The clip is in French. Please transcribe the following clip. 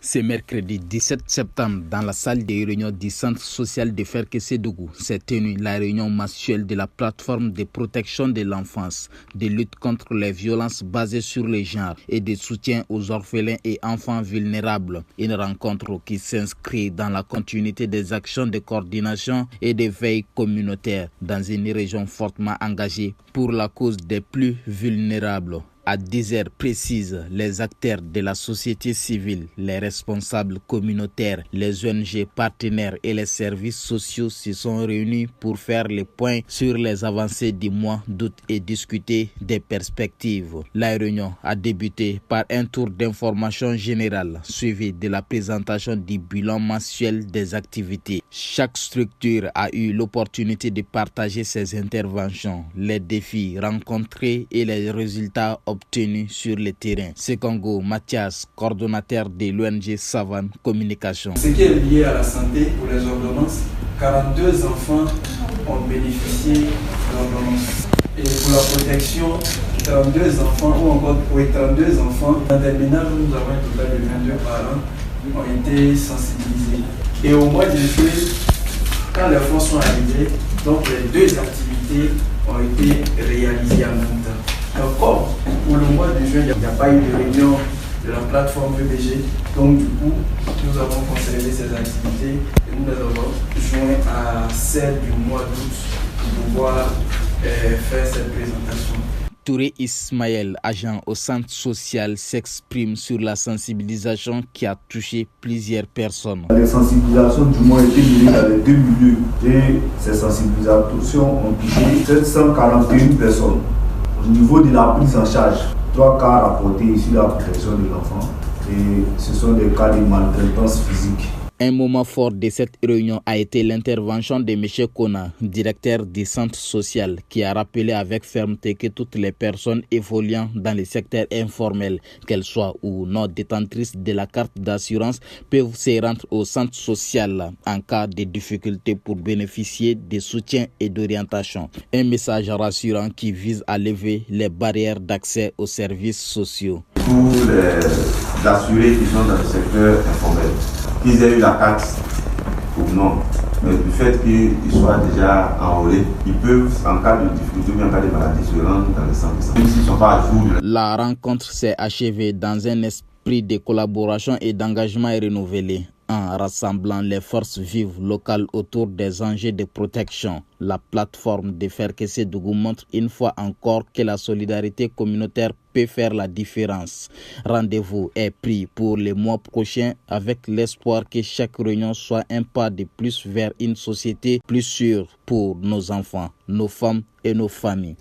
Ce mercredi 17 septembre, dans la salle des réunions du Centre social de Ferkessédougou, s'est tenue la réunion mensuelle de la plateforme de protection de l'enfance, de lutte contre les violences basées sur les genres et de soutien aux orphelins et enfants vulnérables. Une rencontre qui s'inscrit dans la continuité des actions de coordination et de veille communautaire dans une région fortement engagée pour la cause des plus vulnérables. À 10 heures précises, les acteurs de la société civile, les responsables communautaires, les ONG partenaires et les services sociaux se sont réunis pour faire le point sur les avancées du mois d'août et discuter des perspectives. La réunion a débuté par un tour d'information générale suivi de la présentation du bilan mensuel des activités. Chaque structure a eu l'opportunité de partager ses interventions, les défis rencontrés et les résultats obtenus sur le terrain. Sekongo Mathias, coordonnateur de l'ONG Savane Communication. Ce qui est lié à la santé pour les ordonnances, 42 enfants ont bénéficié d'ordonnances. Et pour la protection, 32 enfants ou encore 32 enfants dans des ménages où nous avons un total de 22 parents ont été sensibilisés. Et au mois de juillet, quand les fonds sont arrivés, donc les deux activités ont été réalisées en même temps. Encore, pour le mois de juin, il n'y a pas eu de réunion de la plateforme VBG. Donc du coup, nous avons conservé ces activités et nous les avons joints à celle du mois d'août pour pouvoir faire cette présentation. Touré Ismaël, agent au centre social, s'exprime sur la sensibilisation qui a touché plusieurs personnes. Les sensibilisations du mois étaient menées dans les deux milieux et ces sensibilisations ont touché 741 personnes. Au niveau de la prise en charge, 3 cas rapportés ici la protection de l'enfant et ce sont des cas de maltraitance physique. Un moment fort de cette réunion a été l'intervention de M. Kona, directeur du centre social, qui a rappelé avec fermeté que toutes les personnes évoluant dans le secteur informel, qu'elles soient ou non détentrices de la carte d'assurance, peuvent se rendre au centre social en cas de difficulté pour bénéficier de soutien et d'orientation. Un message rassurant qui vise à lever les barrières d'accès aux services sociaux. Pour les assurés qui sont dans le secteur informel, qu'ils aient eu la carte ou non, mais du fait qu'ils soient déjà enrôlés, ils peuvent, en cas de difficulté ou en cas de maladie, se rendre dans le centre de santé, même s'ils ne sont pas à jour. La rencontre s'est achevée dans un esprit de collaboration et d'engagement renouvelé, en rassemblant les forces vives locales autour des enjeux de protection. La plateforme de Ferkessédougou montre une fois encore que la solidarité communautaire peut faire la différence. Rendez-vous est pris pour le mois prochain avec l'espoir que chaque réunion soit un pas de plus vers une société plus sûre pour nos enfants, nos femmes et nos familles.